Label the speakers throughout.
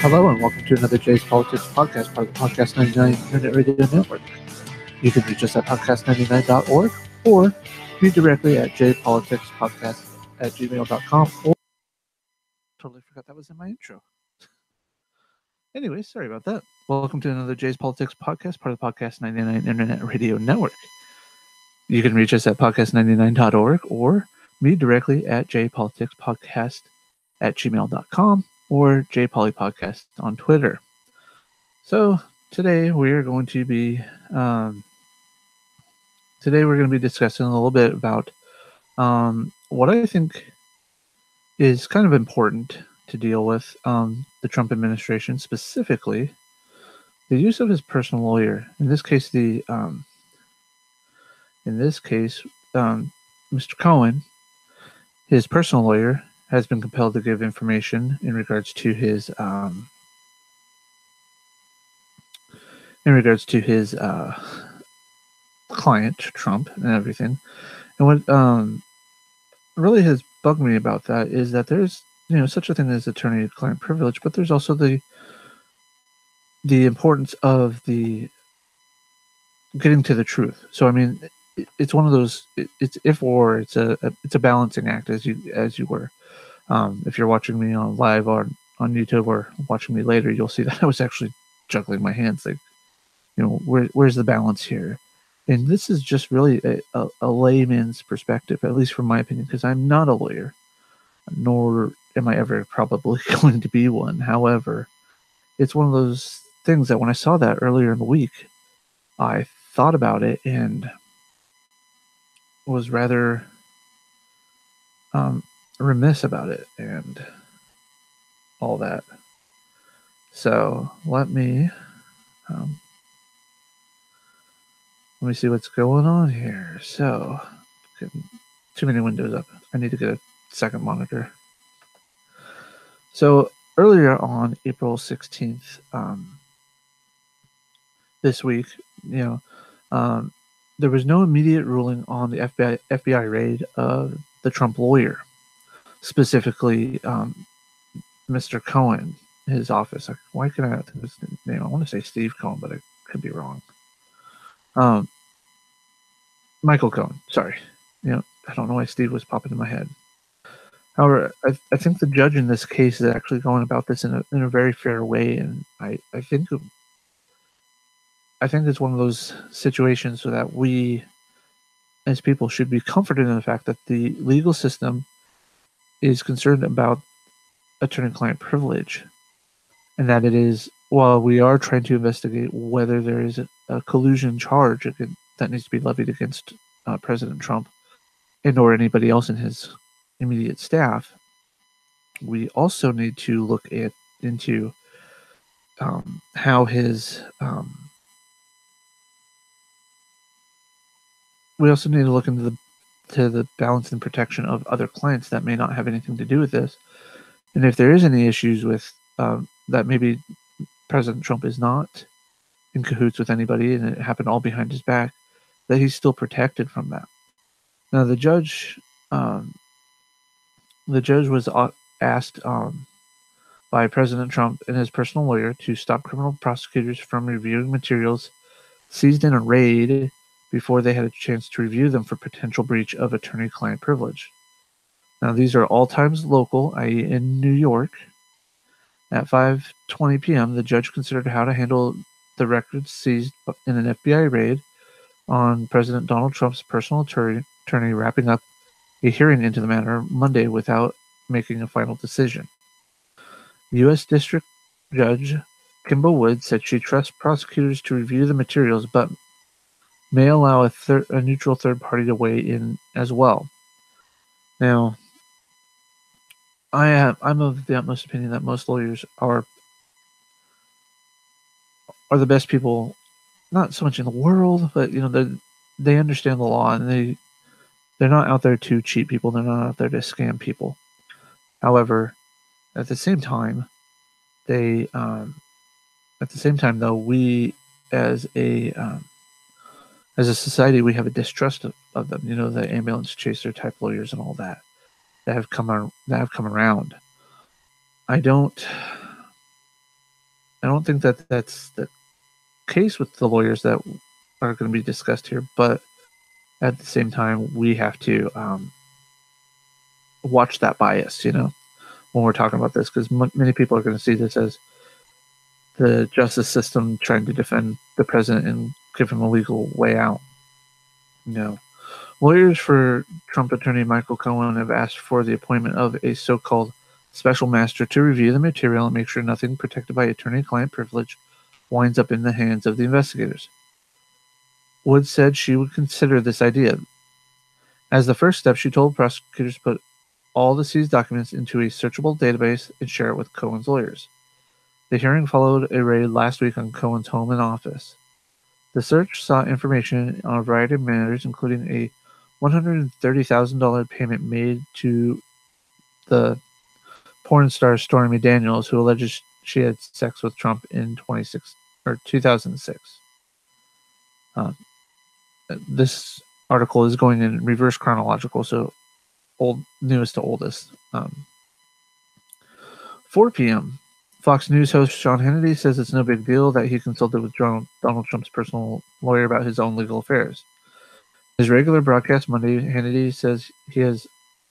Speaker 1: Hello and welcome to another Jay's Politics podcast, part of the Podcast 99 Internet Radio Network. You can reach us at podcast99.org or me directly at jpoliticspodcast@gmail.com. Or totally forgot that was in my intro. Anyway, sorry about that. Welcome to another Jay's Politics podcast, part of the Podcast 99 Internet Radio Network. You can reach us at podcast99.org or me directly at jpoliticspodcast@gmail.com or jpolypodcast on Twitter. So today we're going to be discussing a little bit about what I think is kind of important to deal with the Trump administration, specifically the use of his personal lawyer. In this case, Mr. Cohen, his personal lawyer, has been compelled to give information in regards to his client Trump and everything. And what really has bugged me about that is that there's such a thing as attorney-client privilege, but there's also the importance of the getting to the truth. So I mean, it's one of those. It's a balancing act, as you were. If you're watching me on live or on YouTube or watching me later, you'll see that I was actually juggling my hands, like, where's the balance here? And this is just really a layman's perspective, at least from my opinion, because I'm not a lawyer, nor am I ever probably going to be one. However, it's one of those things that when I saw that earlier in the week, I thought about it and was rather remiss about it and all that. So let me see what's going on here. So, too many windows up. I need to get a second monitor. So earlier on April 16th, this week, there was no immediate ruling on the FBI raid of the Trump lawyer, specifically Mr. Cohen, his office. Why can I not think of his name? I want to say Steve Cohen, but I could be wrong. Michael Cohen, sorry. I don't know why Steve was popping in my head. However, I think the judge in this case is actually going about this in a very fair way, and I think it's one of those situations so that we, as people, should be comforted in the fact that the legal system is concerned about attorney-client privilege, and that it is, while we are trying to investigate whether there is a collusion charge that needs to be levied against President Trump and or anybody else in his immediate staff, we also need to look into how his we also need to look into the balance and protection of other clients that may not have anything to do with this, and if there is any issues with that, maybe President Trump is not in cahoots with anybody and it happened all behind his back, that he's still protected from that. Now, the judge was asked by President Trump and his personal lawyer to stop criminal prosecutors from reviewing materials seized in a raid before they had a chance to review them for potential breach of attorney-client privilege. Now, these are all times local, i.e. in New York. At 5:20 p.m., the judge considered how to handle the records seized in an FBI raid on President Donald Trump's personal attorney, wrapping up a hearing into the matter Monday without making a final decision. U.S. District Judge Kimball Wood said she trusts prosecutors to review the materials, but may allow a neutral third party to weigh in as well. Now, I'm of the utmost opinion that most lawyers are the best people, not so much in the world, but they understand the law, and they're not out there to cheat people. They're not out there to scam people. However, at the same time, though, we as a society, we have a distrust of them. The ambulance chaser type lawyers and all that have come around. I don't I don't think that that's the case with the lawyers that are going to be discussed here, but at the same time, we have to watch that bias, when we're talking about this, because many people are going to see this as the justice system trying to defend the president and give him a legal way out. Lawyers for Trump attorney Michael Cohen have asked for the appointment of a so-called special master to review the material and make sure nothing protected by attorney-client privilege winds up in the hands of the investigators. Wood said she would consider this idea. As the first step, she told prosecutors to put all the seized documents into a searchable database and share it with Cohen's lawyers. The hearing followed a raid last week on Cohen's home and office. The search sought information on a variety of matters, including a $130,000 payment made to the porn star Stormy Daniels, who alleges she had sex with Trump in 2006. This article is going in reverse chronological, so newest to oldest. 4 p.m. Fox News host Sean Hannity says it's no big deal that he consulted with Donald Trump's personal lawyer about his own legal affairs. His regular broadcast Monday, Hannity says he has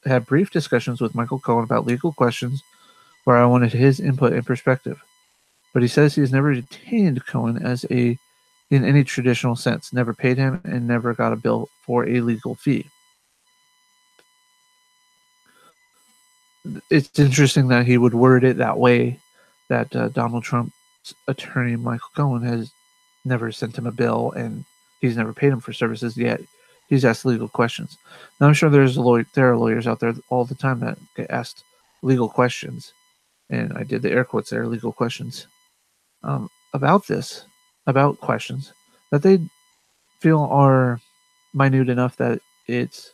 Speaker 1: had brief discussions with Michael Cohen about legal questions where I wanted his input and perspective. But he says he has never detained Cohen in any traditional sense, never paid him, and never got a bill for a legal fee. It's interesting that he would word it that way, that Donald Trump's attorney, Michael Cohen, has never sent him a bill and he's never paid him for services, yet he's asked legal questions. Now, I'm sure there are lawyers out there all the time that get asked legal questions, and I did the air quotes there, legal questions, about questions that they feel are minute enough that it's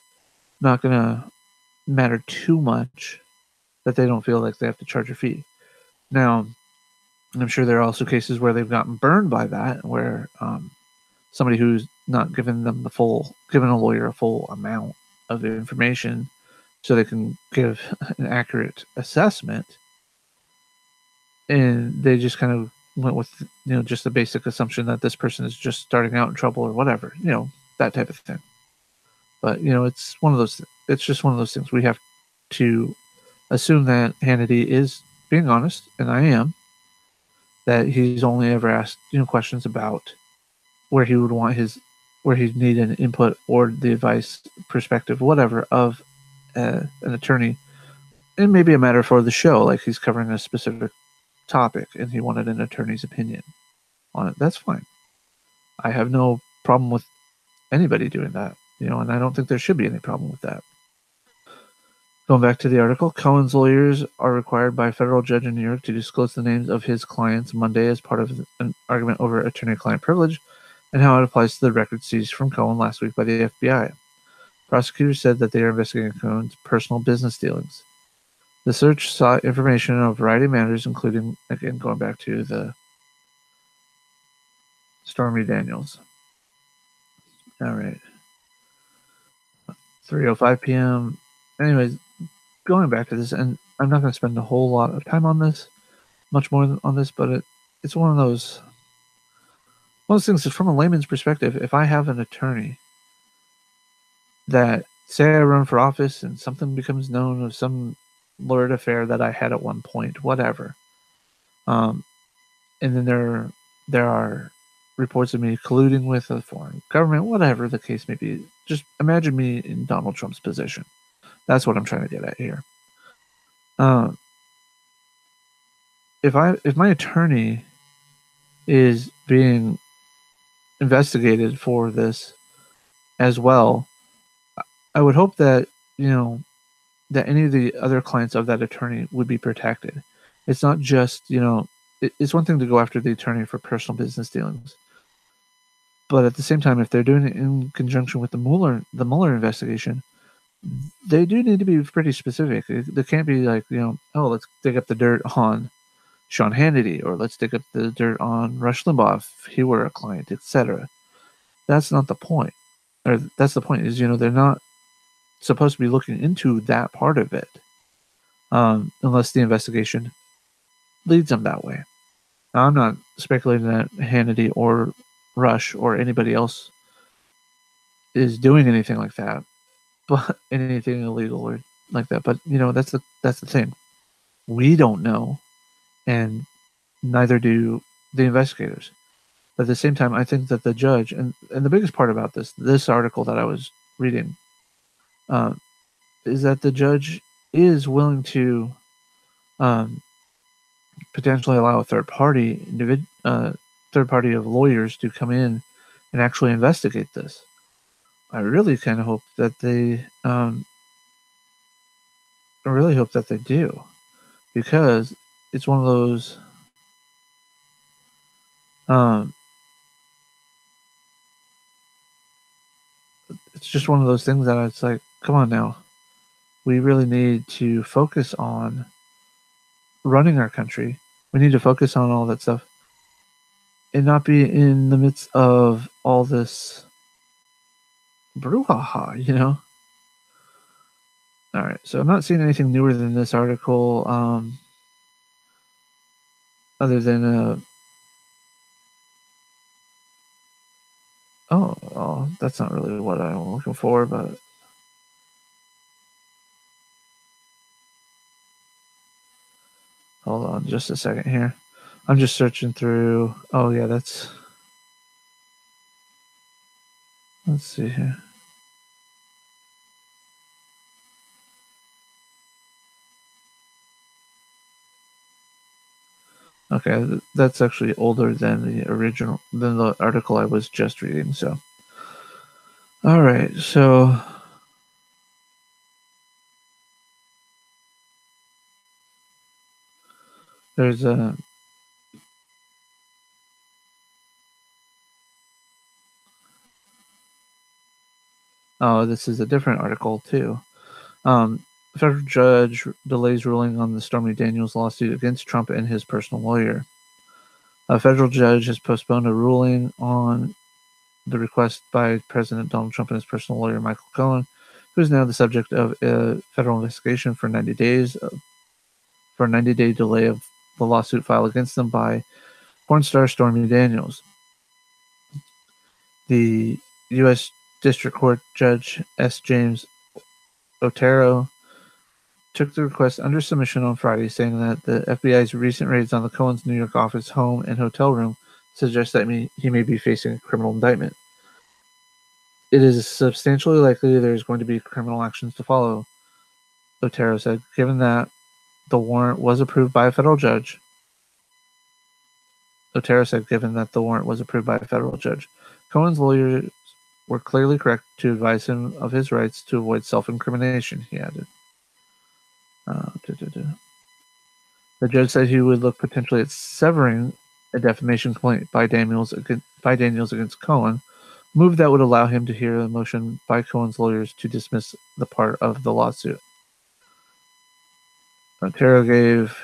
Speaker 1: not going to matter too much, that they don't feel like they have to charge a fee. Now, I'm sure there are also cases where they've gotten burned by that, where somebody who's not given a lawyer a full amount of information so they can give an accurate assessment, and they just kind of went with just the basic assumption that this person is just starting out in trouble or whatever, that type of thing. But it's just one of those things. We have to assume that Hannity is being honest, and I am, that he's only ever asked questions about where he where he'd need an input or the advice, perspective, whatever, of an attorney. It may be a matter for the show, like he's covering a specific topic and he wanted an attorney's opinion on it. That's fine. I have no problem with anybody doing that, and I don't think there should be any problem with that. Going back to the article, Cohen's lawyers are required by a federal judge in New York to disclose the names of his clients Monday as part of an argument over attorney-client privilege and how it applies to the records seized from Cohen last week by the FBI. Prosecutors said that they are investigating Cohen's personal business dealings. The search sought information on a variety of matters, including, again, going back to the Stormy Daniels. All right. 3:05 p.m. Anyways, going back to this, and I'm not going to spend a whole lot of time on this, much more on this, but it's one of those things that, from a layman's perspective, if I have an attorney that, say I run for office and something becomes known of some lurid affair that I had at one point, whatever, and then there are reports of me colluding with a foreign government, whatever the case may be, just imagine me in Donald Trump's position. That's what I'm trying to get at here. If my attorney is being investigated for this as well, I would hope that that any of the other clients of that attorney would be protected. It's not just it's one thing to go after the attorney for personal business dealings, but at the same time, if they're doing it in conjunction with the Mueller investigation, they do need to be pretty specific. They can't be like, let's dig up the dirt on Sean Hannity, or let's dig up the dirt on Rush Limbaugh if he were a client, etc. That's not the point. Or that's the point, is, they're not supposed to be looking into that part of it, unless the investigation leads them that way. Now, I'm not speculating that Hannity or Rush or anybody else is doing anything like that, but anything illegal or like that. But that's the thing. We don't know, and neither do the investigators. But at the same time, I think that the judge and the biggest part about this article that I was reading, uh, is that the judge is willing to um, potentially allow a third party of lawyers to come in and actually investigate this. I really kind of hope that I really hope that they do, because it's one of those, um, it's just one of those things that it's like, come on now, we really need to focus on running our country. We need to focus on all that stuff and not be in the midst of all this brouhaha. All right, so I'm not seeing anything newer than this article, other than oh, that's not really what I'm looking for, but hold on just a second here. I'm just searching through. Oh yeah, let's see here. Okay, that's actually older than the article I was just reading. So, all right, so there's a oh, this is a different article too. Federal judge delays ruling on the Stormy Daniels lawsuit against Trump and his personal lawyer. A federal judge has postponed a ruling on the request by President Donald Trump and his personal lawyer, Michael Cohen, who is now the subject of a federal investigation for 90 days, for a 90-day delay of the lawsuit filed against them by porn star Stormy Daniels. The U.S. District Court Judge S. James Otero took the request under submission on Friday, saying that the FBI's recent raids on the Cohen's New York office, home, and hotel room suggest that he may be facing a criminal indictment. It is substantially likely there is going to be criminal actions to follow, Otero said, given that the warrant was approved by a federal judge. Otero said, given that the warrant was approved by a federal judge. Cohen's lawyers were clearly correct to advise him of his rights to avoid self-incrimination, he added. The judge said he would look potentially at severing a defamation complaint by Daniels against Cohen, a move that would allow him to hear a motion by Cohen's lawyers to dismiss the part of the lawsuit. Otero gave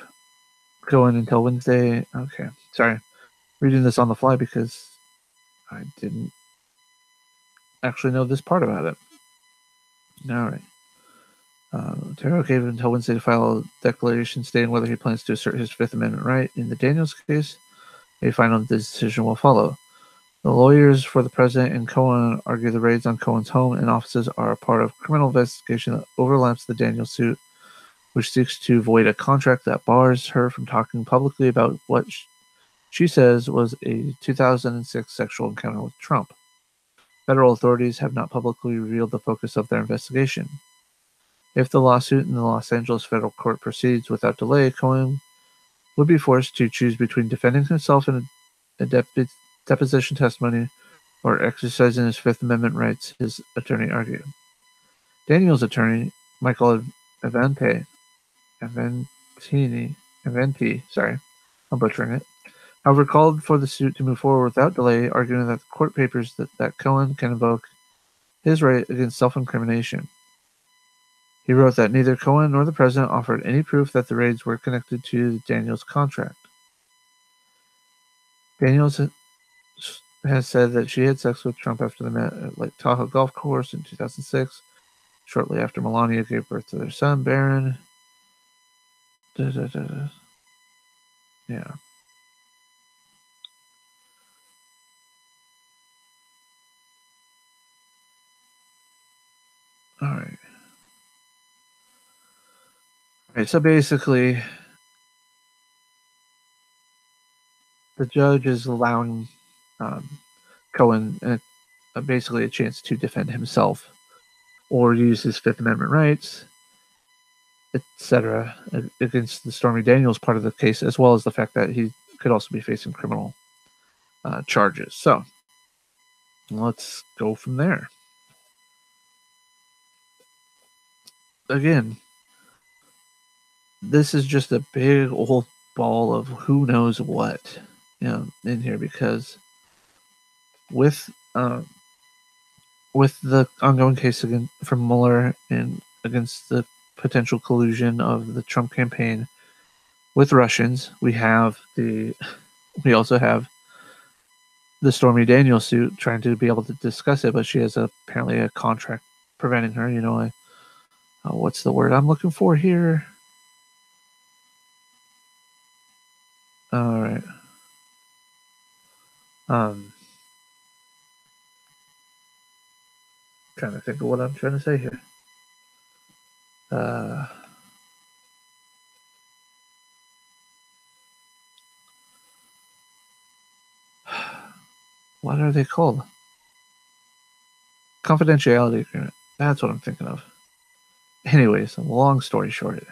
Speaker 1: Cohen until Wednesday. Okay, sorry. Reading this on the fly because I didn't actually know this part about it. All right. Otero gave him until Wednesday to file a declaration stating whether he plans to assert his Fifth Amendment right. In the Daniels case, a final decision will follow. The lawyers for the president and Cohen argue the raids on Cohen's home and offices are a part of a criminal investigation that overlaps the Daniels suit, which seeks to void a contract that bars her from talking publicly about what she says was a 2006 sexual encounter with Trump. Federal authorities have not publicly revealed the focus of their investigation. If the lawsuit in the Los Angeles federal court proceeds without delay, Cohen would be forced to choose between defending himself in a deposition testimony or exercising his Fifth Amendment rights, his attorney argued. Daniel's attorney, Michael Aventi, sorry, I'm butchering it, however, called for the suit to move forward without delay, arguing that the court papers that Cohen can invoke his right against self-incrimination. He wrote that neither Cohen nor the president offered any proof that the raids were connected to Daniels' contract. Daniels has said that she had sex with Trump after they met at Lake Tahoe Golf Course in 2006, shortly after Melania gave birth to their son, Barron. Yeah. All right. All right. So basically, the judge is allowing um, Cohen basically a chance to defend himself or use his Fifth Amendment rights, etc., against the Stormy Daniels part of the case, as well as the fact that he could also be facing criminal charges. So let's go from there. Again, this is just a big old ball of who knows what, in here, because with with the ongoing case again from Mueller and against the potential collusion of the Trump campaign with Russians, we also have the Stormy Daniels suit trying to be able to discuss it, but she has apparently a contract preventing her. What's the word I'm looking for here? All right. Um, Trying to think of what I'm trying to say here. Uh, what are they called? Confidentiality agreement. That's what I'm thinking of. Anyways, long story short,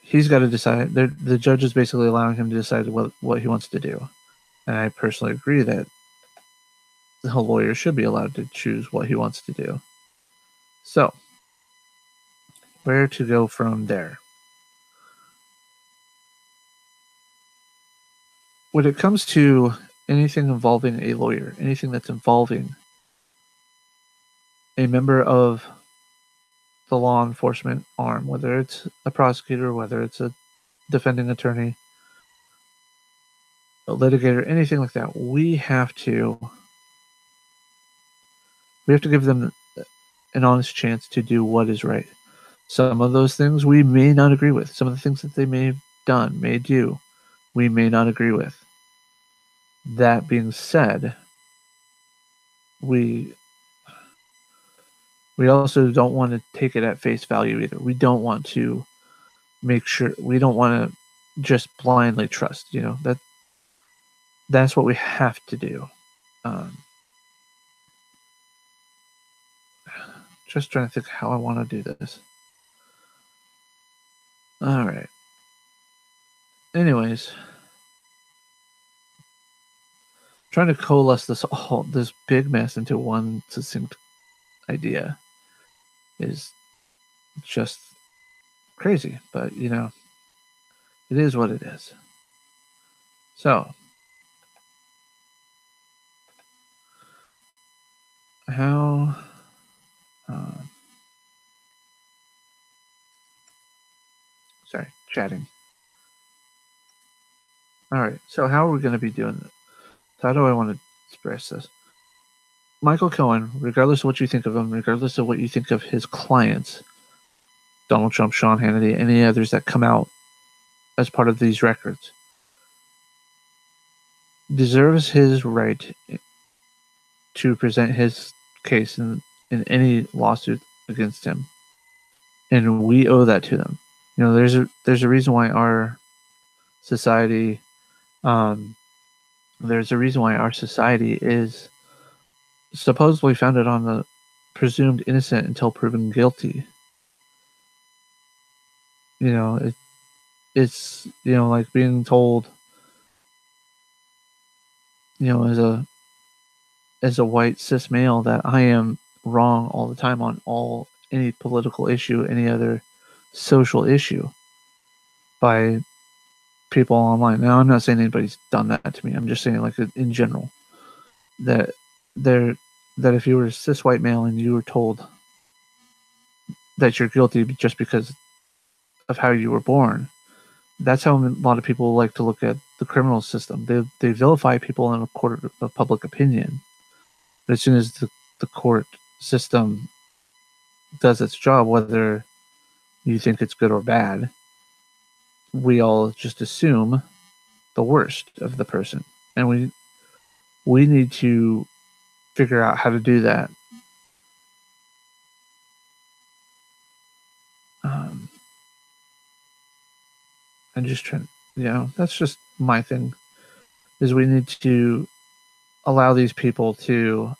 Speaker 1: he's got to decide. The judge is basically allowing him to decide what he wants to do. And I personally agree that the lawyer should be allowed to choose what he wants to do. So, where to go from there? When it comes to anything involving a lawyer, anything that's involving a member of the law enforcement arm, whether it's a prosecutor, whether it's a defending attorney, a litigator, anything like that, we have to give them an honest chance to do what is right. Some of those things we may not agree with. Some of the things that they may have done, may do, we may not agree with. That being said, we also don't want to take it at face value either. We don't want to we don't want to just blindly trust. That's what we have to do. Um, just trying to think how I want to do this. All right. Anyways, trying to coalesce this big mess into one succinct idea is just crazy, but it is what it is. So, how sorry, chatting. All right. So, how are we going to be doing this? How do I want to express this? Michael Cohen, regardless of what you think of him, regardless of what you think of his clients, Donald Trump, Sean Hannity, any others that come out as part of these records, deserves his right to present his case in any lawsuit against him. And we owe that to them. There's a reason why our society is supposedly founded on the presumed innocent until proven guilty. It's like being told, as a white cis male, that I am wrong all the time on any political issue, any other social issue by people online. Now, I'm not saying anybody's done that to me. I'm just saying, like, in general, that there that if you were a cis white male and you were told that you're guilty just because of how you were born, that's how a lot of people like to look at the criminal system. They vilify people in a court of public opinion. But as soon as the court system does its job, whether you think it's good or bad, we all just assume the worst of the person. And we need to figure out how to do that I'm just trying, that's just my thing, is we need to allow these people to,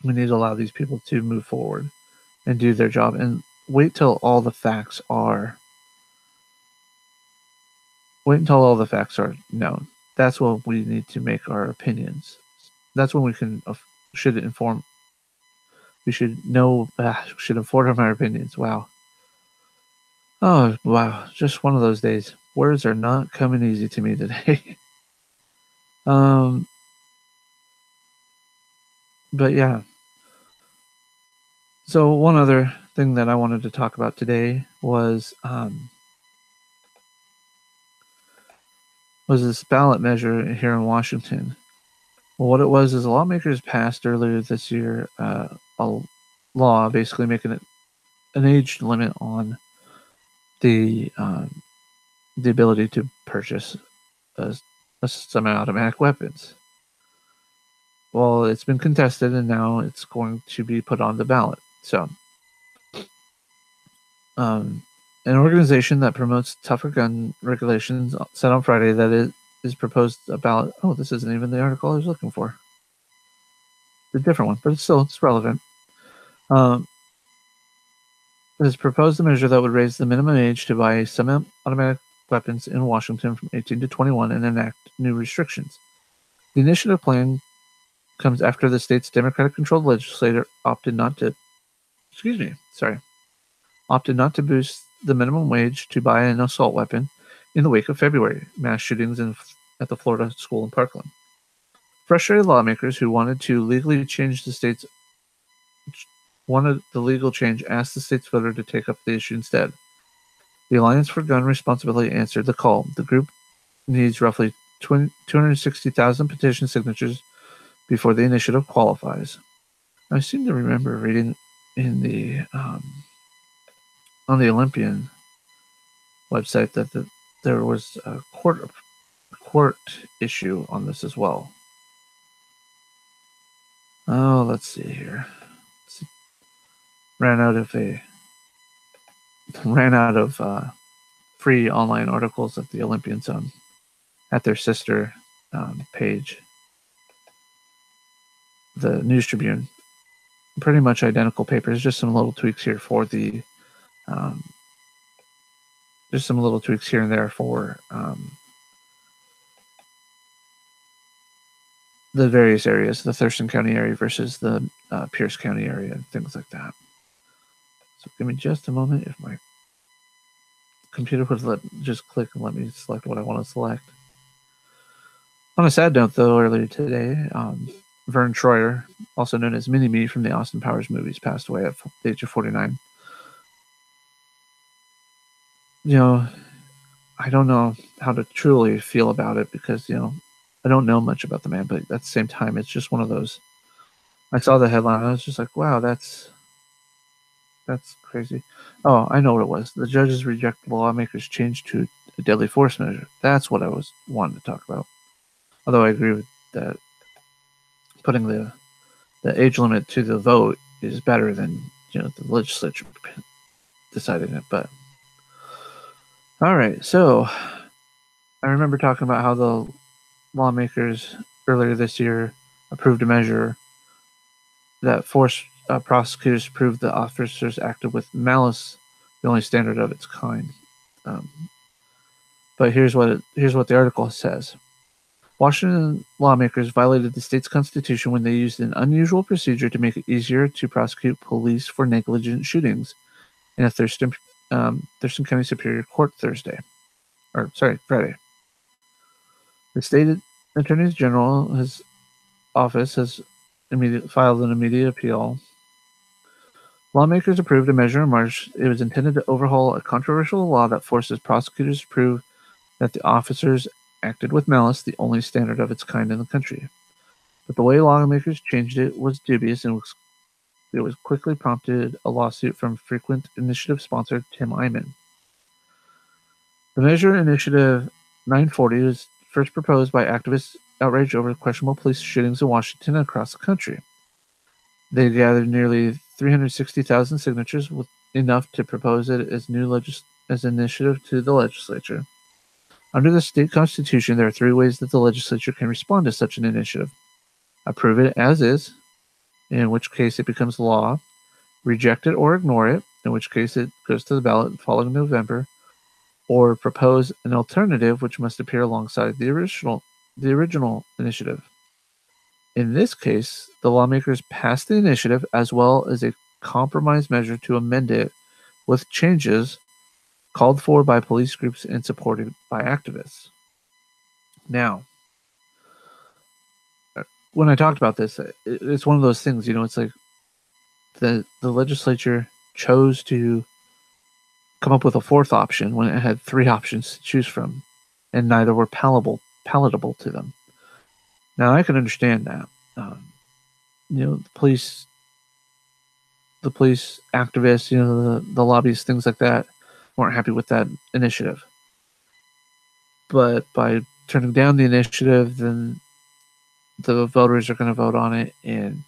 Speaker 1: move forward and do their job, and wait till all the facts are known. That's when we need to make our opinions. That's when we should inform. We should know. Should inform our opinions. Wow. Oh wow! Just one of those days. Words are not coming easy to me today. um, but yeah. So one other thing that I wanted to talk about today was this ballot measure here in Washington. Well, what it was is lawmakers passed earlier this year a law basically making it an age limit on the ability to purchase semi-automatic weapons. Well, it's been contested, and now it's going to be put on the ballot. So, an organization that promotes tougher gun regulations said on Friday that it is proposed a ballot. Oh, this isn't even the article I was looking for. It's a different one, but it's relevant. It has proposed a measure that would raise the minimum age to buy semi-automatic weapons in Washington from 18 to 21 and enact new restrictions. The initiative plan comes after the state's Democratic-controlled legislature opted not to boost the minimum wage to buy an assault weapon in the wake of February mass shootings at the Florida school in Parkland. Frustrated lawmakers who wanted the legal change asked the state's voter to take up the issue instead. The Alliance for Gun Responsibility answered the call. The group needs roughly 260,000 petition signatures before the initiative qualifies. I seem to remember reading in the on the Olympian website that there was a court issue on this as well. Oh, let's see here. Ran out of free online articles at the Olympian Sun at their sister page, the News Tribune. Pretty much identical papers, just some little tweaks here for the just some little tweaks here and there for the various areas, the Thurston County area versus the Pierce County area, and things like that. So give me just a moment. If my computer would just click and let me select what I want to select. On a sad note, though, earlier today, Vern Troyer, also known as Mini-Me from the Austin Powers movies, passed away at the age of 49. I don't know how to truly feel about it because, I don't know much about the man, but at the same time, it's just one of those. I saw the headline, I was just like, wow, that's crazy. Oh, I know what it was. The judges reject the lawmakers' change to a deadly force measure. That's what I was wanting to talk about. Although I agree with that, putting the age limit to the vote is better than the legislature deciding it. But all right, so I remember talking about how the lawmakers earlier this year approved a measure that forced prosecutors to prove the officers acted with malice, the only standard of its kind. But here's what the article says. Washington lawmakers violated the state's constitution when they used an unusual procedure to make it easier to prosecute police for negligent shootings in a Thurston County Superior Court Friday. The state attorney general's office has filed an immediate appeal. Lawmakers approved a measure in March. It was intended to overhaul a controversial law that forces prosecutors to prove that the officers acted with malice, the only standard of its kind in the country. But the way lawmakers changed it was dubious, and it was quickly prompted a lawsuit from Frequent Initiative sponsor Tim Eyman. The measure, Initiative 940, was first proposed by activists outraged over questionable police shootings in Washington and across the country. They gathered nearly 360,000 signatures, with enough to propose it as new as an initiative to the legislature. Under the state constitution, there are three ways that the legislature can respond to such an initiative: approve it as is, in which case it becomes law; reject it or ignore it, in which case it goes to the ballot the following November; or propose an alternative which must appear alongside the original initiative. In this case, the lawmakers passed the initiative as well as a compromise measure to amend it with changes called for by police groups and supported by activists. Now, when I talked about this, it's one of those things, it's like the legislature chose to come up with a fourth option when it had three options to choose from, and neither were palatable to them. Now, I can understand that. The police activists, the lobbyists, things like that, weren't happy with that initiative. But by turning down the initiative, then the voters are going to vote on it, and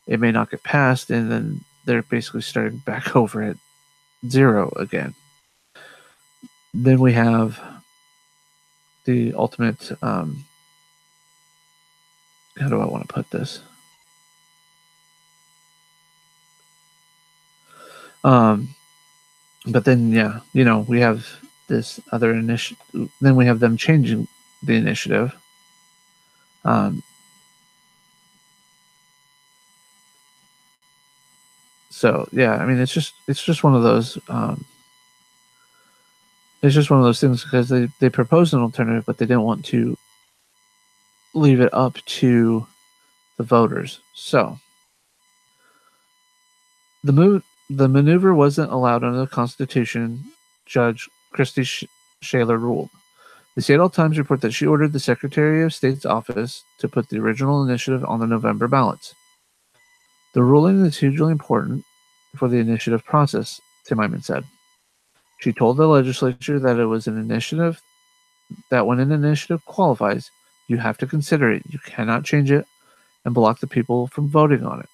Speaker 1: it may not get passed, and then they're basically starting back over at zero again. Then we have the ultimate, how do I want to put this? But then, we have this other initiative. Then we have them changing the initiative. So yeah, I mean, it's just one of those. It's just one of those things because they proposed an alternative, but they didn't want to leave it up to the voters. So the maneuver wasn't allowed under the Constitution. Judge Christy Shaler ruled. The Seattle Times report that she ordered the Secretary of State's office to put the original initiative on the November ballots. The ruling is hugely important for the initiative process, T.W.I.U.S.P said. She told the legislature that it was an initiative, that when an initiative qualifies, you have to consider it. You cannot change it and block the people from voting on it.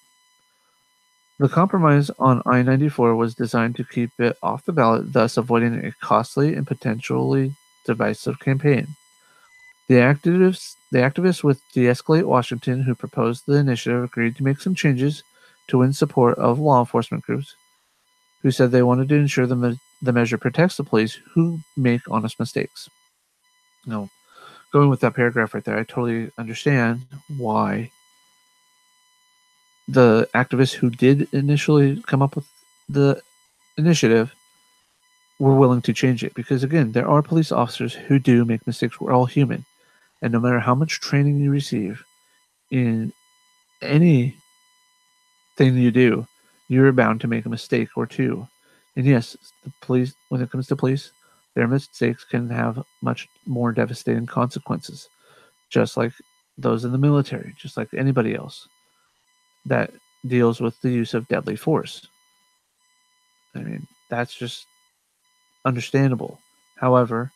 Speaker 1: The compromise on I-94 was designed to keep it off the ballot, thus avoiding a costly and potentially divisive campaign. The activists with De-Escalate Washington, who proposed the initiative, agreed to make some changes to win support of law enforcement groups, who said they wanted to ensure the measure protects the police who make honest mistakes. Now, going with that paragraph right there, I totally understand why the activists who did initially come up with the initiative were willing to change it. Because again, there are police officers who do make mistakes. We're all human. And no matter how much training you receive in anything you do, you're bound to make a mistake or two. And yes, the police, when it comes to police, their mistakes can have much more devastating consequences, just like those in the military, just like anybody else that deals with the use of deadly force. I mean, that's just understandable. However,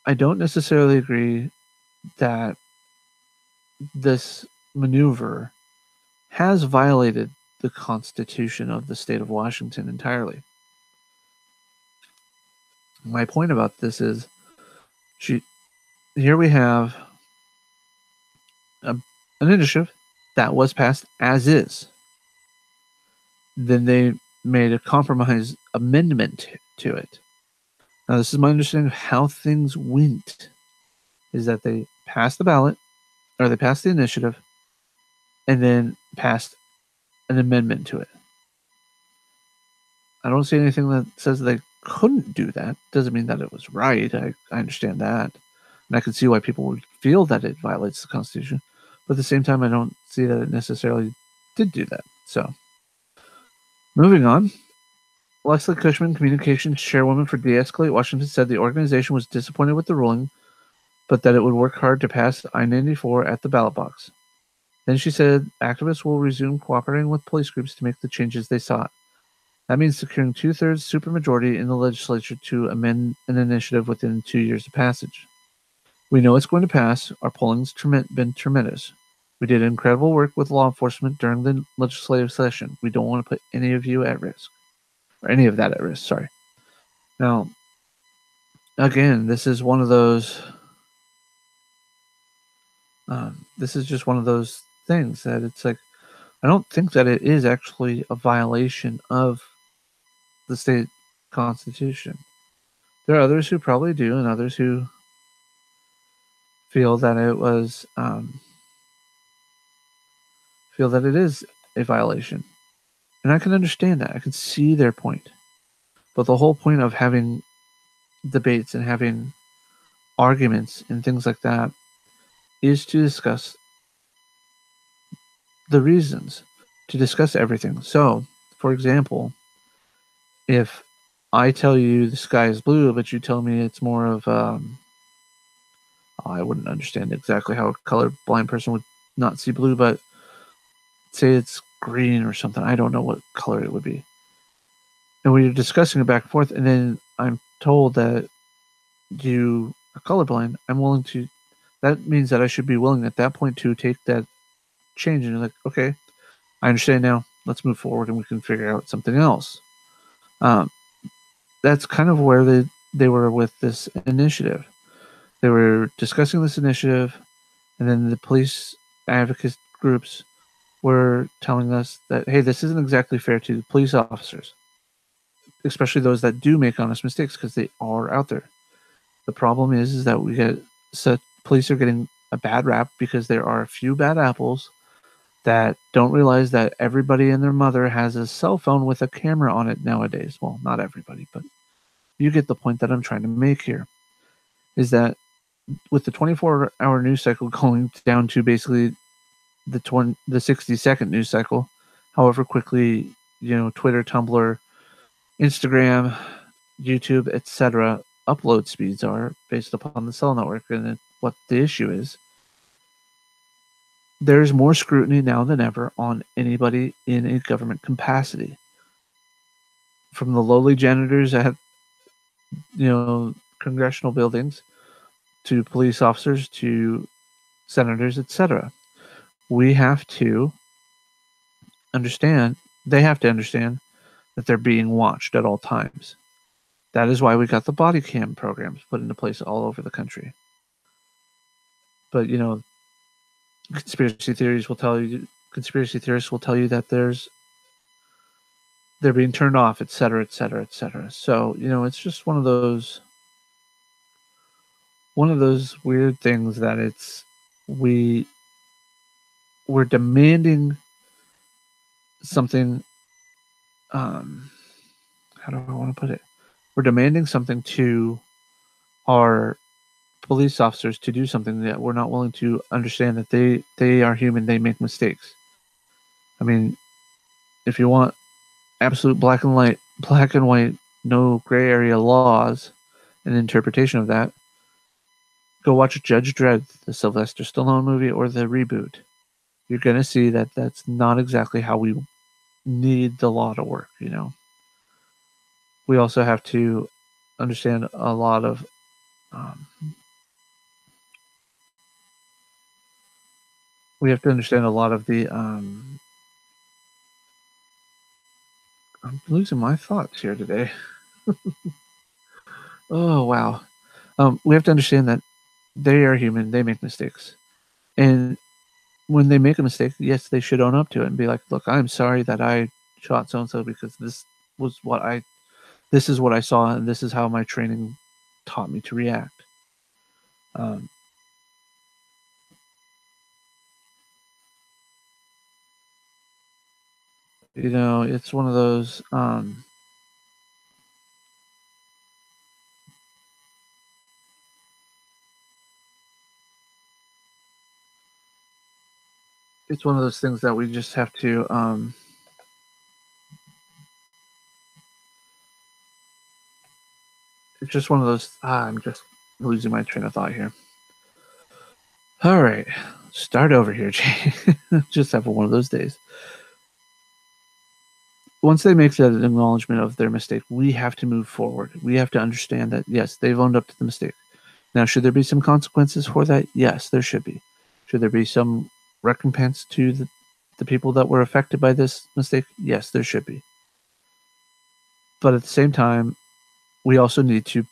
Speaker 1: I don't necessarily agree that this maneuver has violated the Constitution of the state of Washington entirely. My point about this is, here we have an initiative that was passed as is. Then they made a compromise amendment to it. Now, this is my understanding of how things went, is that they passed the ballot, or they passed the initiative, and then passed an amendment to it. I don't see anything that says they couldn't do that. Doesn't mean that it was right. I understand that. And I can see why people would feel that it violates the Constitution. But at the same time, I don't see that it necessarily did do that. So, moving on. Leslie Cushman, communications chairwoman for De-Escalate Washington, said the organization was disappointed with the ruling, but that it would work hard to pass I-94 at the ballot box. Then she said activists will resume cooperating with police groups to make the changes they sought. That means securing 2/3 supermajority in the legislature to amend an initiative within 2 years of passage. We know it's going to pass. Our polling's been tremendous. We did incredible work with law enforcement during the legislative session. We don't want to put any of you at risk. Or any of that at risk, sorry. Now, again, this is one of those. This is just one of those things that it's like I don't think that it is actually a violation of the state constitution. There are others who probably do, and others who feel that it was feel that it is a violation, and I can understand that. I can see their point, but the whole point of having debates and having arguments and things like that is to discuss the reasons, to discuss everything. So, for example, if I tell you the sky is blue, but you tell me it's more of I wouldn't understand exactly how a colorblind person would not see blue, but say it's green or something. I don't know what color it would be. And we're discussing it back and forth, and then I'm told that you are colorblind. I'm willing to. That means that I should be willing at that point to take that change and like, okay, I understand now. Let's move forward, and we can figure out something else. Um, that's kind of where they were with this initiative. They were discussing this initiative, and then the police advocate groups were telling us that, hey, this isn't exactly fair to the police officers, especially those that do make honest mistakes because they are out there. The problem is that we get such police are getting a bad rap because there are a few bad apples that don't realize that everybody and their mother has a cell phone with a camera on it nowadays. Well, not everybody, but you get the point that I'm trying to make here. Is that with the 24-hour news cycle going down to basically the 60-second news cycle, however quickly Twitter, Tumblr, Instagram, YouTube, etc. upload speeds are based upon the cell network and what the issue is. There's more scrutiny now than ever on anybody in a government capacity, from the lowly janitors at congressional buildings to police officers to senators, etc. We have to understand, they have to understand that they're being watched at all times. That is why we got the body cam programs put into place all over the country. But conspiracy theorists will tell you that they're being turned off, etc., etc., etc. So it's just one of those weird things that we're demanding something. How do I want to put it? We're demanding something to our police officers to do something that we're not willing to understand that they are human, they make mistakes. I mean, if you want absolute black and white, no gray area laws and interpretation of that, go watch Judge Dredd, the Sylvester Stallone movie, or the reboot. You're going to see that that's not exactly how we need the law to work, We also have to understand a lot of the I'm losing my thoughts here today. Oh, wow. We have to understand that they are human. They make mistakes. And when they make a mistake, yes, they should own up to it and be like, look, I'm sorry that I shot so-and-so because this is what I saw, and this is how my training taught me to react. It's one of those, it's one of those things that we just have to, it's just one of those, I'm just losing my train of thought here. All right, start over here, Jay. Just have one of those days. Once they make that acknowledgement of their mistake, we have to move forward. We have to understand that, yes, they've owned up to the mistake. Now, should there be some consequences for that? Yes, there should be. Should there be some recompense to the people that were affected by this mistake? Yes, there should be. But at the same time, we also need to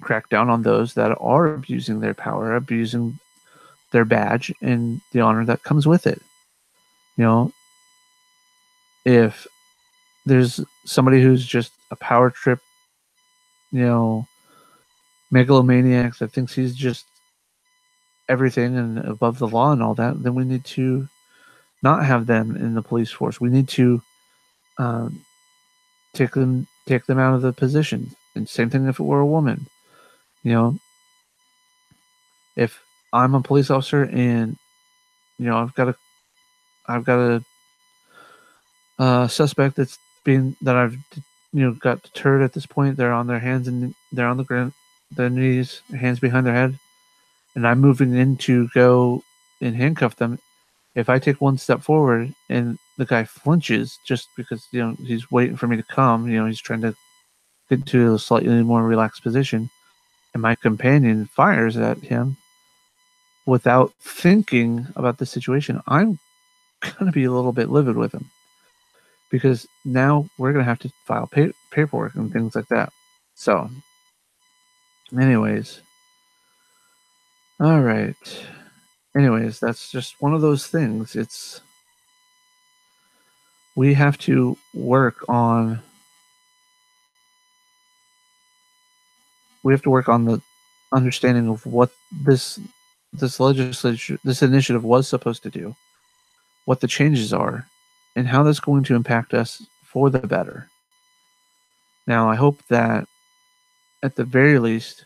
Speaker 1: crack down on those that are abusing their power, abusing their badge and the honor that comes with it. You know, if there's somebody who's just a power trip, you know, megalomaniac that thinks he's just everything and above the law and all that, then we need to not have them in the police force. We need to um, take them out of the position. And same thing if it were a woman. You know, if I'm a police officer and I've got a suspect that I've got deterred at this point. They're on their hands and they're on the ground, their knees, hands behind their head, and I'm moving in to go and handcuff them. If I take one step forward and the guy flinches just because he's waiting for me to come, he's trying to get to a slightly more relaxed position, and my companion fires at him without thinking about the situation, I'm gonna be a little bit livid with him. Because now we're going to have to file paperwork and things like that. So, anyways, all right. Anyways, that's just one of those things. We have to work on the understanding of what this initiative was supposed to do, what the changes are, and how that's going to impact us for the better. Now, I hope that at the very least,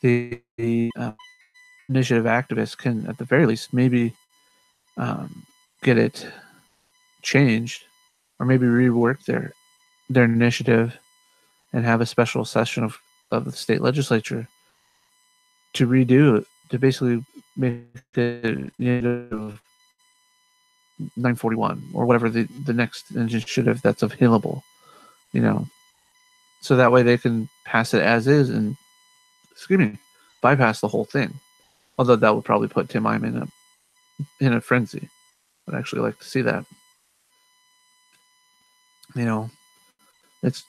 Speaker 1: the initiative activists can, at the very least, maybe get it changed, or maybe rework their initiative and have a special session of the state legislature to redo it, to basically make it 941 or whatever the next initiative that's available, so that way they can pass it as is and bypass the whole thing. Although that would probably put Tim Eyman in a frenzy. I'd actually like to see that. It's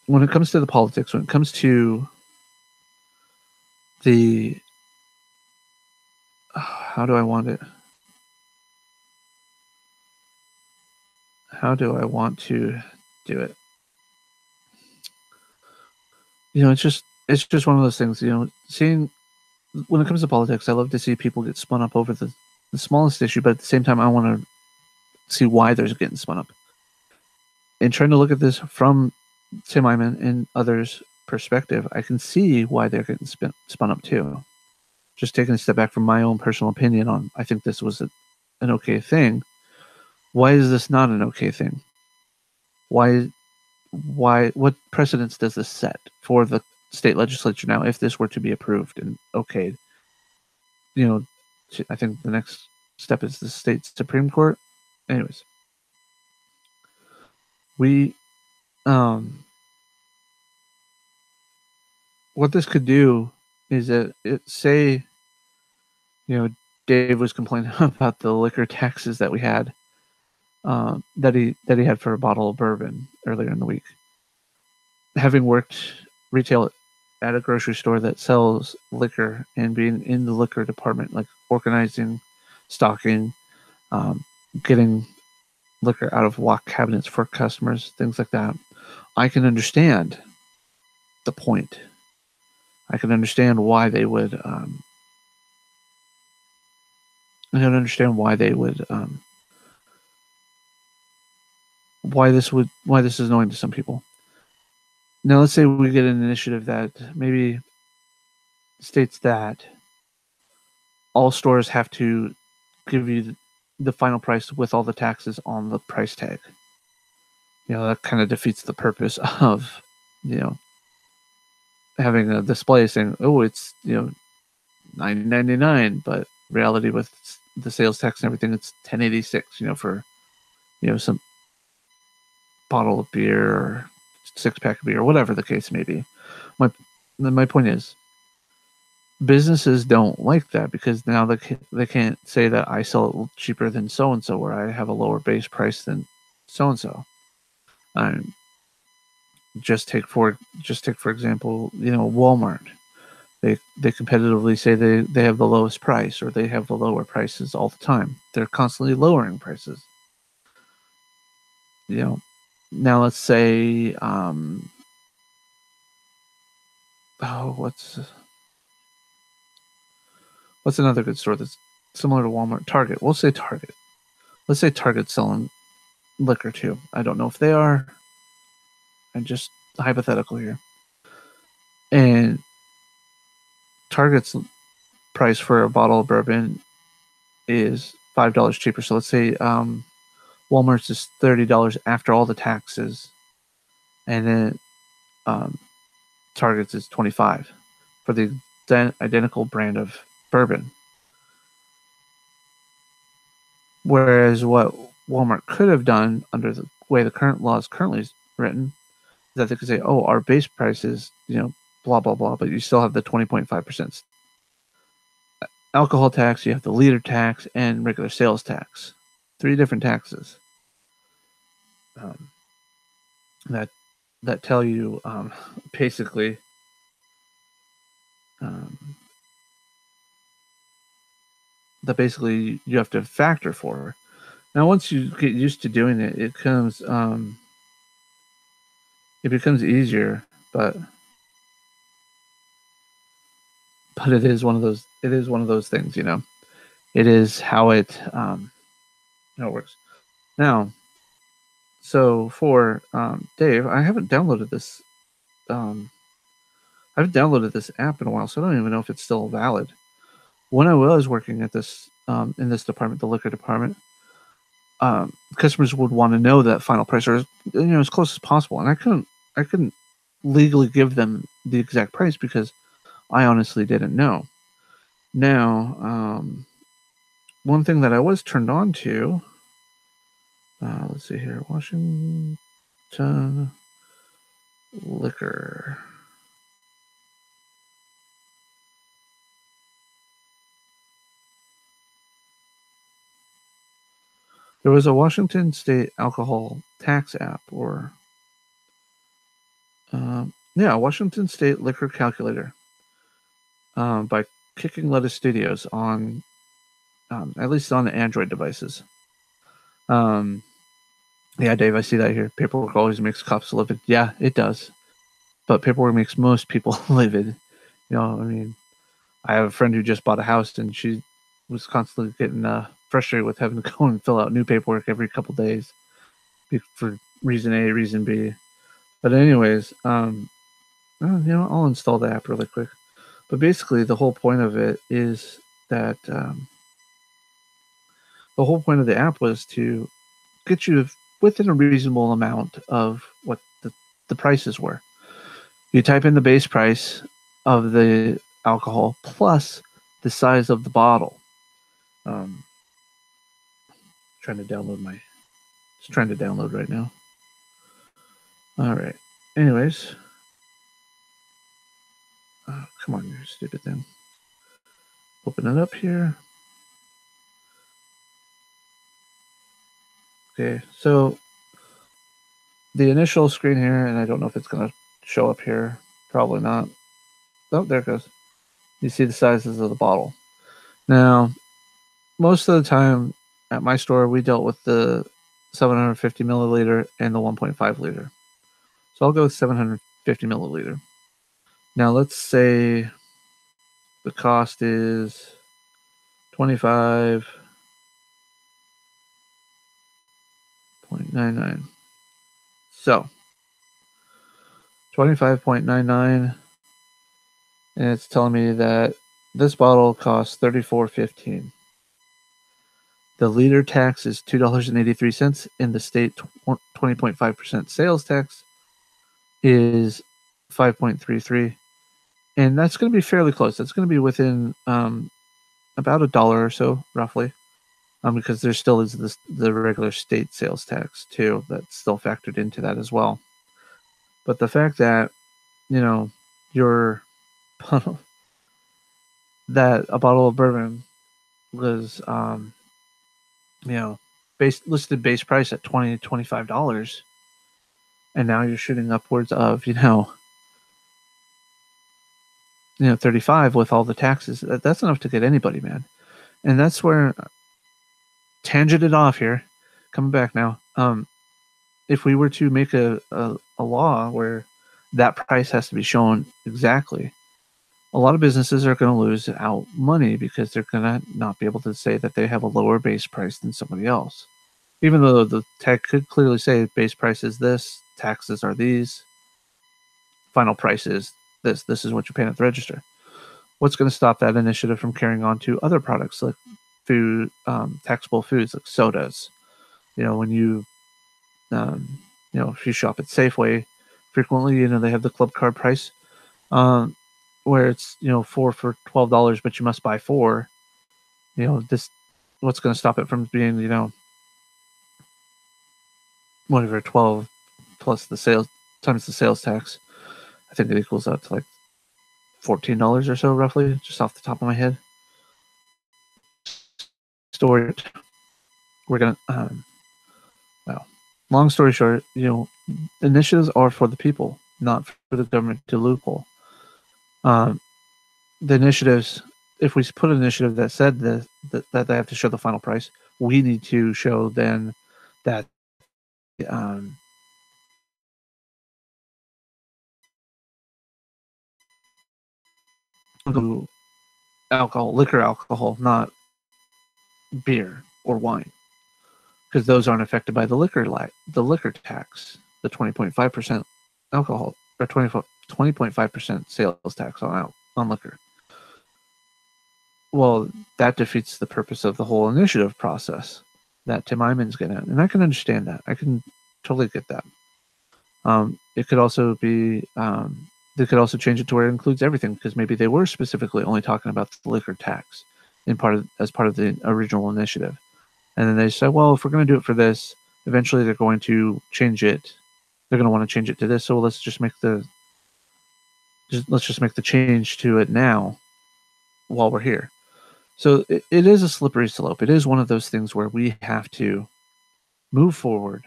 Speaker 1: when it comes to the politics, when it comes to the how do I want to do it? It's just one of those things. Seeing when it comes to politics, I love to see people get spun up over the smallest issue, but at the same time, I want to see why they're getting spun up. And trying to look at this from Tim Eyman and others' perspective, I can see why they're getting spun up too. Just taking a step back from my own personal opinion on, I think this was an okay thing. Why is this not an okay thing? Why, what precedence does this set for the state legislature now if this were to be approved and okayed? I think the next step is the state Supreme Court. Anyways, we, what this could do is that say, Dave was complaining about the liquor taxes that we had, that he had for a bottle of bourbon earlier in the week. Having worked retail at a grocery store that sells liquor and being in the liquor department, like organizing, stocking, getting liquor out of walk cabinets for customers, things like that, I can understand the point. I can understand why they would. I can understand why they would. Why this is annoying to some people. Now, let's say we get an initiative that maybe states that all stores have to give you the final price with all the taxes on the price tag. That kind of defeats the purpose of, having a display saying, oh, it's, $9.99, but reality with the sales tax and everything, it's $10.86, for, some bottle of beer or 6-pack of beer, or whatever the case may be. My point is, businesses don't like that because now they can't say that I sell it cheaper than so and so, or I have a lower base price than so and so. Just take for example, Walmart. They competitively say they have the lowest price, or they have the lower prices all the time. They're constantly lowering prices. Now let's say, oh, what's another good store that's similar to Walmart? Target. We'll say Target. Let's say Target's selling liquor too. I don't know if they are. I'm just hypothetical here. And Target's price for a bottle of bourbon is $5 cheaper. So let's say Walmart's is $30 after all the taxes, and then um, Target's is $25 for the identical brand of bourbon. Whereas what Walmart could have done under the way the current law is currently written is that they could say, "Oh, our base price is blah blah blah," but you still have the 20.5% alcohol tax, you have the liter tax, and regular sales tax. 3 different taxes um, that tell you basically um, that basically you have to factor for. Now, once you get used to doing it, it becomes easier, but it is one of those things. It is how it works. Now, so for Dave, I haven't downloaded this. I haven't downloaded this app in a while, so I don't even know if it's still valid. When I was working at this in this department, the liquor department, customers would want to know that final price, or as close as possible, and I couldn't legally give them the exact price because I honestly didn't know. Now, one thing that I was turned on to, let's see here, Washington liquor. There was a Washington State alcohol tax app, or Washington State liquor calculator, by Kicking Lettuce Studios on, at least on the Android devices. Yeah, Dave, I see that here. Paperwork always makes cops livid. Yeah, it does. But paperwork makes most people livid. I mean, I have a friend who just bought a house, and she was constantly getting frustrated with having to go and fill out new paperwork every couple days for reason A, reason B. But anyways, I'll install the app really quick. But basically, the whole point of it is that the whole point of the app was to get you within a reasonable amount of what the prices were. You type in the base price of the alcohol plus the size of the bottle. Trying to download just trying to download right now. All right. Anyways, come on, you stupid thing. Open it up here. Okay, so the initial screen here, and I don't know if it's going to show up here. Probably not. Oh, there it goes. You see the sizes of the bottle. Now, most of the time at my store, we dealt with the 750 milliliter and the 1.5 liter. So I'll go with 750 milliliter. Now, let's say the cost is 25.99. So 25.99, and it's telling me that this bottle costs $34.15. The liter tax is $2.83, and the state 20.5% sales tax is 5.33, and that's going to be fairly close. That's going to be within about $1 or so, roughly, because there still is the regular state sales tax too that's still factored into that as well. But the fact that your that a bottle of bourbon was listed base price at $25, and now you're shooting upwards of 35 with all the taxes. That's enough to get anybody, man. And that's where tangented off here, coming back now. If we were to make a law where that price has to be shown exactly, a lot of businesses are going to lose out money because they're going to not be able to say that they have a lower base price than somebody else. Even though the tag could clearly say base price is this, taxes are these, final price is this. This is what you're paying at the register. What's going to stop that initiative from carrying on to other products like food, taxable foods like sodas? When if you shop at Safeway frequently, they have the club card price, where it's 4 for $12, but you must buy 4. This what's going to stop it from being whatever 12 plus the sales times the sales tax. I think it equals out to like $14 or so, roughly, just off the top of my head. Story. We're gonna. Well, long story short, initiatives are for the people, not for the government to loophole. The initiatives, if we put an initiative that said that they have to show the final price, we need to show then that liquor alcohol, not beer or wine, because those aren't affected by the liquor tax, the 20.5% alcohol or 20.5% sales tax on liquor. Well, that defeats the purpose of the whole initiative process that Tim Eyman's getting at, and I can understand that. I can totally get that. It could also be they could also change it to where it includes everything, because maybe they were specifically only talking about the liquor tax as part of the original initiative, and then they said, well, if we're going to do it for this, eventually they're going to change it. They're going to want to change it to this, so let's just make the change to it now while we're here. So it is a slippery slope. It is one of those things where we have to move forward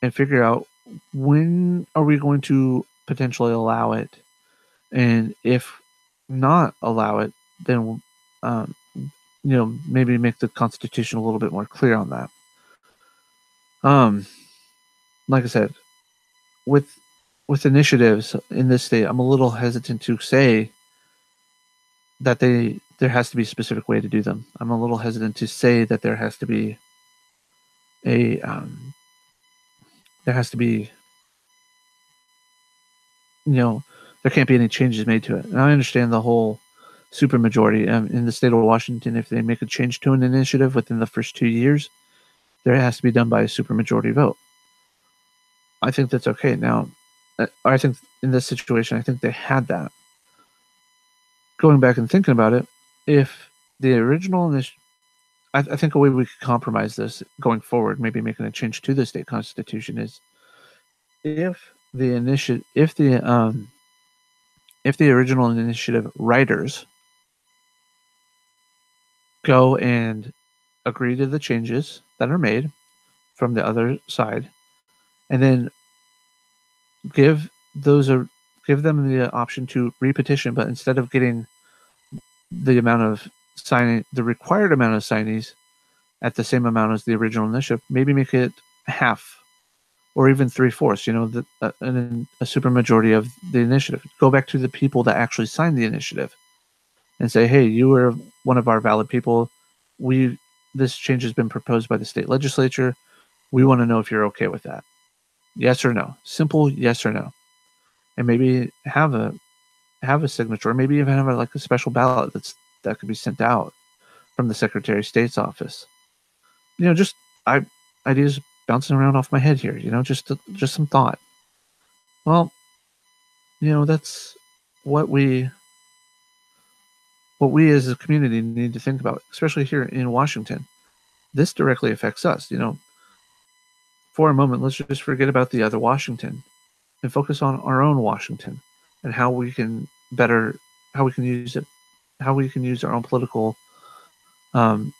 Speaker 1: and figure out when are we going to potentially allow it, and if not allow it, then maybe make the Constitution a little bit more clear on that. Like I said, with initiatives in this state, I'm a little hesitant to say that there has to be a specific way to do them. I'm a little hesitant to say that there has to be there can't be any changes made to it. And I understand the whole supermajority in the state of Washington. If they make a change to an initiative within the first 2 years, there has to be done by a supermajority vote. I think that's okay. Now, I think in this situation, I think they had that. Going back and thinking about it, if the original initiative, I think a way we could compromise this going forward, maybe making a change to the state constitution, is if the original initiative writers go and agree to the changes that are made from the other side, and then give them the option to repetition, but instead of getting the required amount of signees at the same amount as the original initiative, maybe make it half or even 3/4, a supermajority of the initiative. Go back to the people that actually signed the initiative and say, hey, you were one of our valid people. This change has been proposed by the state legislature. We want to know if you're okay with that. Yes or no. Simple yes or no. And maybe have a signature, or maybe even have a special ballot that could be sent out from the Secretary of State's office. Just ideas bouncing around off my head here. Just some thought. Well, that's what we as a community need to think about, especially here in Washington. This directly affects us. For a moment, let's just forget about the other Washington and focus on our own Washington and how we can use it, how we can use our own political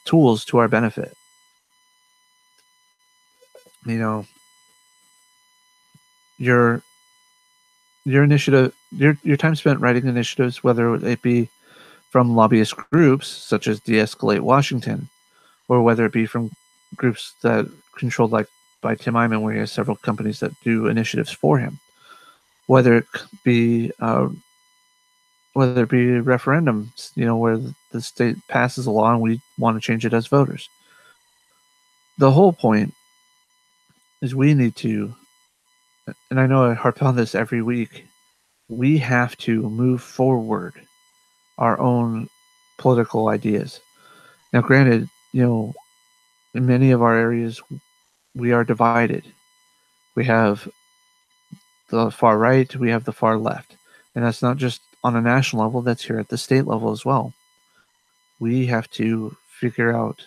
Speaker 1: tools to our benefit. your initiative, your time spent writing initiatives, whether it be from lobbyist groups such as De-Escalate Washington, or whether it be from groups that controlled like by Tim Eyman, where he has several companies that do initiatives for him, whether it be referendums, where the state passes a law and we want to change it as voters. The whole point is we need to, and I know I harp on this every week, we have to move forward our own political ideas. Now, granted, in many of our areas, we are divided. We have the far right, we have the far left. And that's not just on a national level, that's here at the state level as well. We have to figure out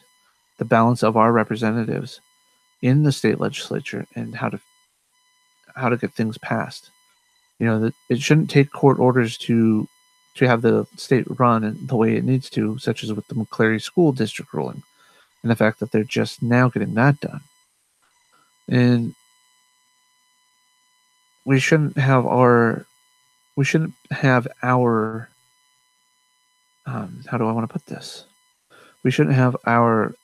Speaker 1: the balance of our representatives in the state legislature and how to get things passed. That it shouldn't take court orders to have the state run the way it needs to, such as with the McCleary School District ruling, and the fact that they're just now getting that done. And we shouldn't have our how do I want to put this? We shouldn't have our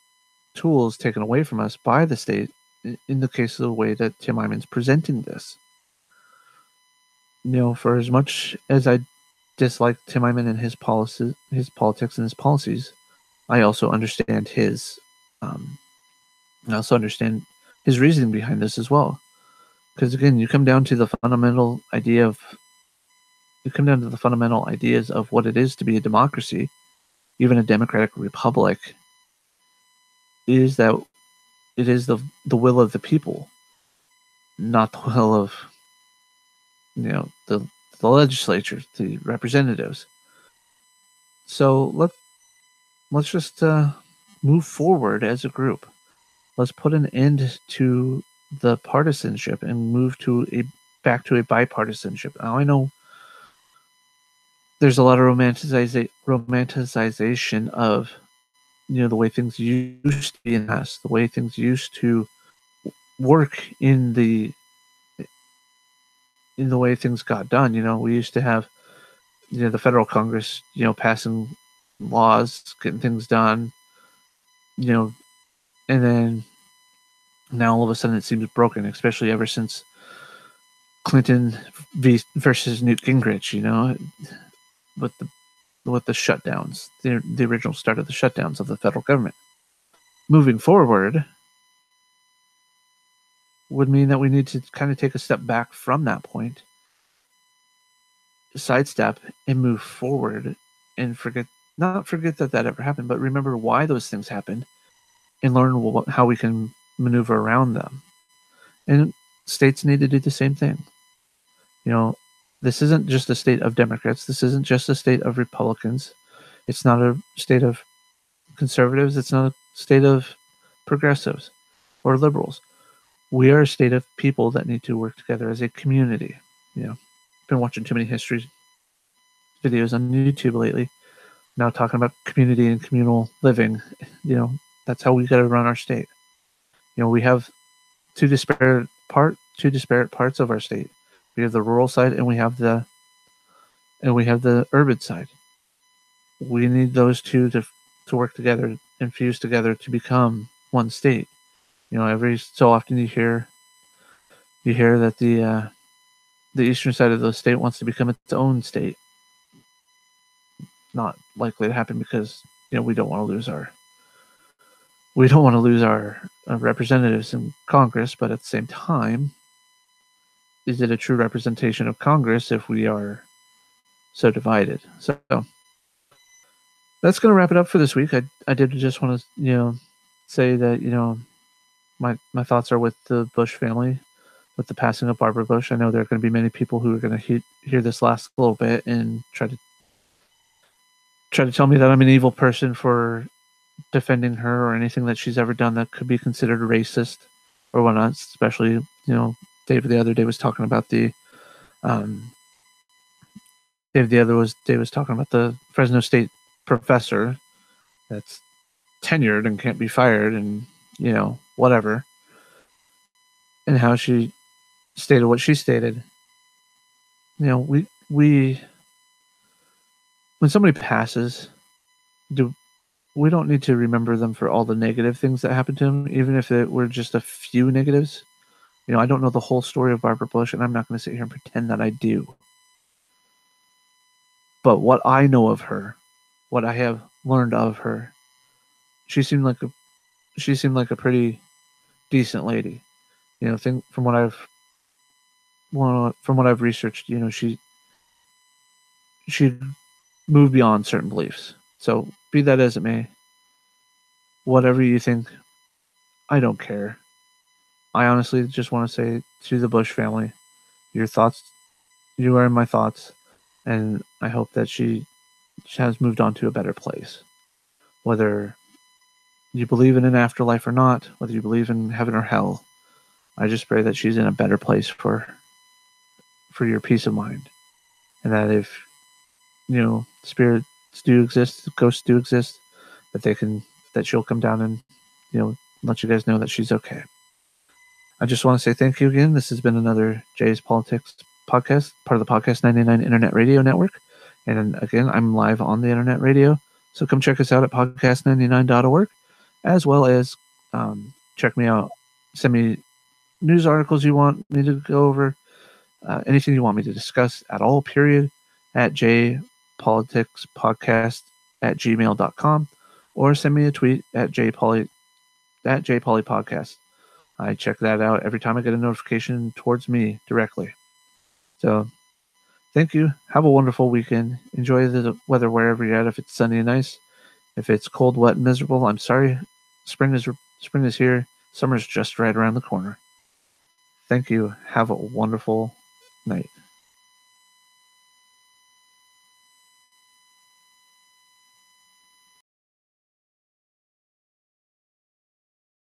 Speaker 1: tools taken away from us by the state in the case of the way that Tim Eyman's presenting this. For as much as I dislike Tim Eyman and his policies, his politics and his policies, I also understand his reasoning behind this as well. Because again, you come down to the fundamental ideas of what it is to be a democracy, even a democratic republic, is that it is the will of the people, not the will of the legislature, the representatives. So let's just move forward as a group. Let's put an end to the partisanship and move back to a bipartisanship. Now I know there's a lot of romanticization of the way things used to be in the past, the way things used to work in the way things got done. We used to have the federal Congress, passing laws, getting things done, and then now all of a sudden it seems broken, especially ever since Clinton versus Newt Gingrich, with the shutdowns, the original start of the shutdowns of the federal government. Moving forward would mean that we need to kind of take a step back from that point, sidestep, and move forward, and not forget that ever happened, but remember why those things happened, and learn how we can maneuver around them. And states need to do the same thing. This isn't just a state of Democrats. This isn't just a state of Republicans. It's not a state of conservatives. It's not a state of progressives or liberals. We are a state of people that need to work together as a community. Been watching too many history videos on YouTube lately. Now talking about community and communal living. That's how we got to run our state. We have two disparate parts of our state. We have the rural side and we have the urban side. We need those two to work together and fuse together to become one state. Every so often you hear that the eastern side of the state wants to become its own state. Not likely to happen because we don't want to lose our representatives in Congress, but at the same time, is it a true representation of Congress if we are so divided? So that's going to wrap it up for this week. I did just want to say that my thoughts are with the Bush family, with the passing of Barbara Bush. I know there are going to be many people who are going to hear this last little bit and try to tell me that I'm an evil person for defending her or anything that she's ever done that could be considered racist or whatnot. Especially, Dave the other day was talking about the Fresno State professor that's tenured and can't be fired and whatever, and how she stated what she stated. We when somebody passes, do we don't need to remember them for all the negative things that happened to them, even if it were just a few negatives. I don't know the whole story of Barbara Bush, and I'm not going to sit here and pretend that I do. But what I know of her, what I have learned of her, she seemed like a pretty decent lady. From what I've researched, she moved beyond certain beliefs. So be that as it may, whatever you think, I don't care. I honestly just want to say to the Bush family, your thoughts, you are in my thoughts, and I hope that she has moved on to a better place. Whether you believe in an afterlife or not, whether you believe in heaven or hell, I just pray that she's in a better place for your peace of mind, and that if spirits do exist, ghosts do exist, that she'll come down and let you guys know that she's okay. I just want to say thank you again. This has been another Jay's Politics podcast, part of the Podcast 99 Internet Radio Network. And again, I'm live on the Internet Radio. So come check us out at podcast99.org, as well as check me out. Send me news articles you want me to go over, anything you want me to discuss at all, period, at jpoliticspodcast@gmail.com, or send me a tweet at jpolypodcast. I check that out every time I get a notification towards me directly. So thank you. Have a wonderful weekend. Enjoy the weather wherever you're at. If it's sunny and nice, if it's cold, wet, and miserable, I'm sorry. Spring is here. Summer's just right around the corner. Thank you. Have a wonderful night.